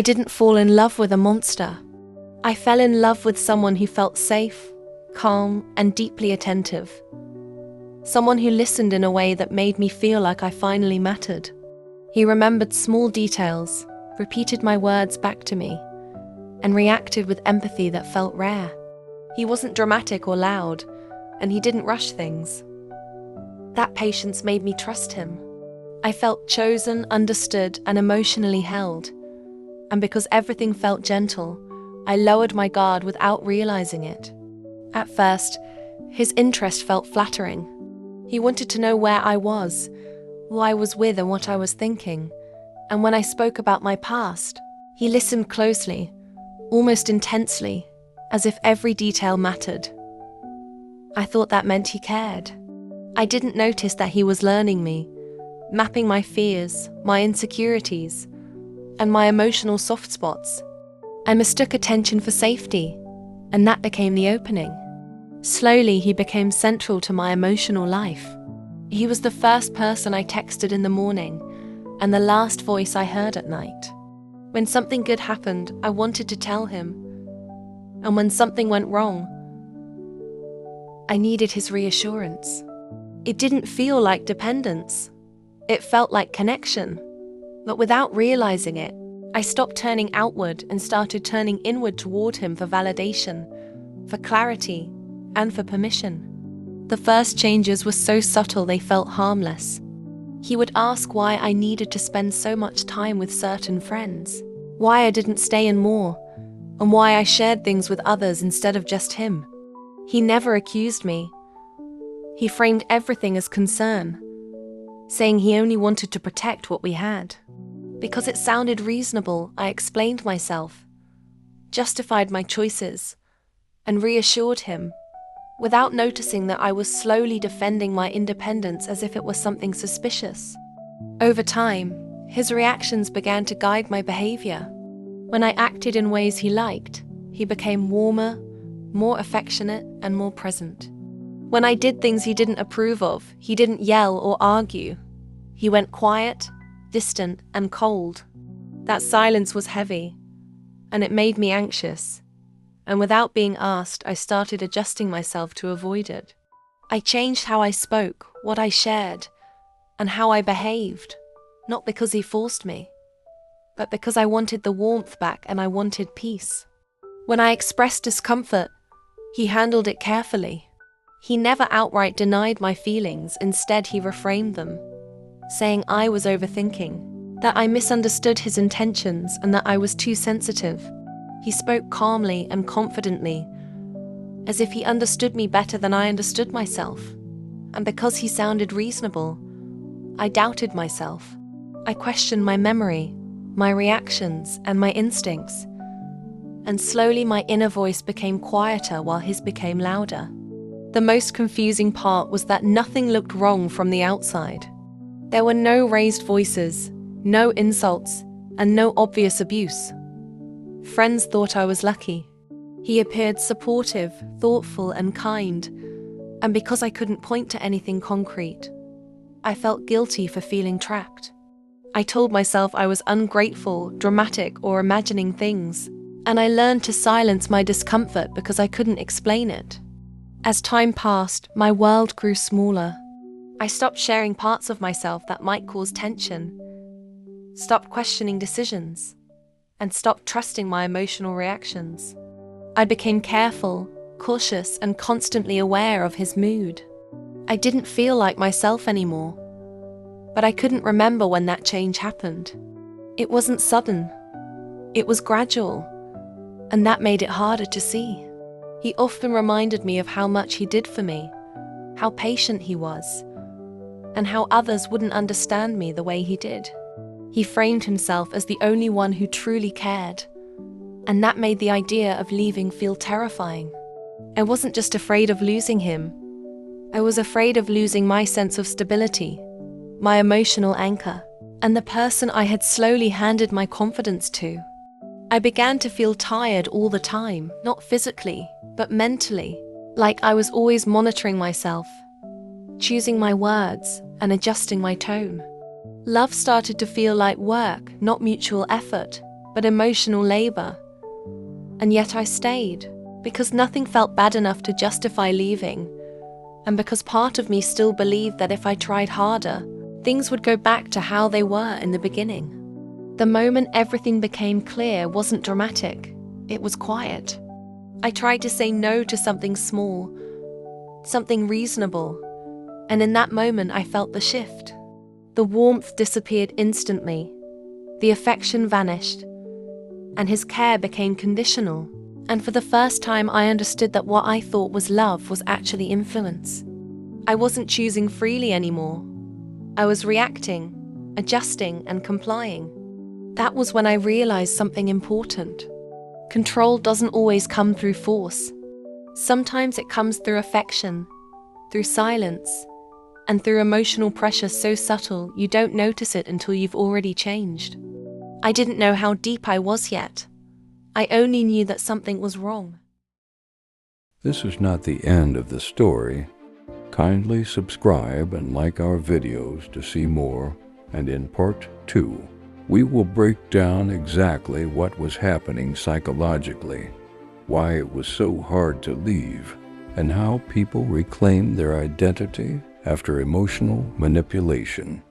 I didn't fall in love with a monster. I fell in love with someone who felt safe, calm, and deeply attentive. Someone who listened in a way that made me feel like I finally mattered. He remembered small details, repeated my words back to me, and reacted with empathy that felt rare. He wasn't dramatic or loud, and he didn't rush things. That patience made me trust him. I felt chosen, understood, and emotionally held. And because everything felt gentle, I lowered my guard without realizing it. At first, his interest felt flattering. He wanted to know where I was, who I was with, and what I was thinking. And when I spoke about my past, he listened closely, almost intensely, as if every detail mattered. I thought that meant he cared. I didn't notice that he was learning me, mapping my fears, my insecurities, and my emotional soft spots. I mistook attention for safety, and that became the opening. Slowly, he became central to my emotional life. He was the first person I texted in the morning, and the last voice I heard at night. When something good happened, I wanted to tell him. And when something went wrong, I needed his reassurance. It didn't feel like dependence. It felt like connection. But without realizing it, I stopped turning outward and started turning inward toward him for validation, for clarity, and for permission. The first changes were so subtle they felt harmless. He would ask why I needed to spend so much time with certain friends, why I didn't stay in more, and why I shared things with others instead of just him. He never accused me. He framed everything as concern, saying he only wanted to protect what we had. Because it sounded reasonable, I explained myself, justified my choices, and reassured him, without noticing that I was slowly defending my independence as if it was something suspicious. Over time, his reactions began to guide my behavior. When I acted in ways he liked, he became warmer, more affectionate, and more present. When I did things he didn't approve of, he didn't yell or argue. He went quiet, distant, and cold. That silence was heavy, and it made me anxious. And without being asked, I started adjusting myself to avoid it. I changed how I spoke, what I shared, and how I behaved, not because he forced me, but because I wanted the warmth back and I wanted peace. When I expressed discomfort, he handled it carefully. He never outright denied my feelings, instead he reframed them, saying I was overthinking, that I misunderstood his intentions, and that I was too sensitive. He spoke calmly and confidently, as if he understood me better than I understood myself. And because he sounded reasonable, I doubted myself. I questioned my memory, my reactions, and my instincts. And slowly my inner voice became quieter while his became louder. The most confusing part was that nothing looked wrong from the outside. There were no raised voices, no insults, and no obvious abuse. Friends thought I was lucky. He appeared supportive, thoughtful, and kind, and because I couldn't point to anything concrete, I felt guilty for feeling trapped. I told myself I was ungrateful, dramatic, or imagining things, and I learned to silence my discomfort because I couldn't explain it. As time passed, my world grew smaller. I stopped sharing parts of myself that might cause tension, stopped questioning decisions, and stopped trusting my emotional reactions. I became careful, cautious, and constantly aware of his mood. I didn't feel like myself anymore, but I couldn't remember when that change happened. It wasn't sudden. It was gradual, and that made it harder to see. He often reminded me of how much he did for me, how patient he was, and how others wouldn't understand me the way he did. He framed himself as the only one who truly cared, and that made the idea of leaving feel terrifying. I wasn't just afraid of losing him. I was afraid of losing my sense of stability, my emotional anchor, and the person I had slowly handed my confidence to. I began to feel tired all the time, not physically, but mentally, like I was always monitoring myself, choosing my words, and adjusting my tone. Love started to feel like work, not mutual effort. but emotional labor. And yet I stayed, because nothing felt bad enough to justify leaving, and because part of me still believed that if I tried harder, things would go back to how they were in the beginning. The moment everything became clear wasn't dramatic, it was quiet. I tried to say no to something small, something reasonable, and in that moment I felt the shift. The warmth disappeared instantly, the affection vanished, and his care became conditional. And for the first time I understood that what I thought was love was actually influence. I wasn't choosing freely anymore. I was reacting, adjusting, and complying. That was when I realized something important. Control doesn't always come through force. Sometimes it comes through affection, through silence, and through emotional pressure so subtle you don't notice it until you've already changed. I didn't know how deep I was yet. I only knew that something was wrong. This is not the end of the story. Kindly subscribe and like our videos to see more, and in part 2, we will break down exactly what was happening psychologically, why it was so hard to leave, and how people reclaim their identity after emotional manipulation.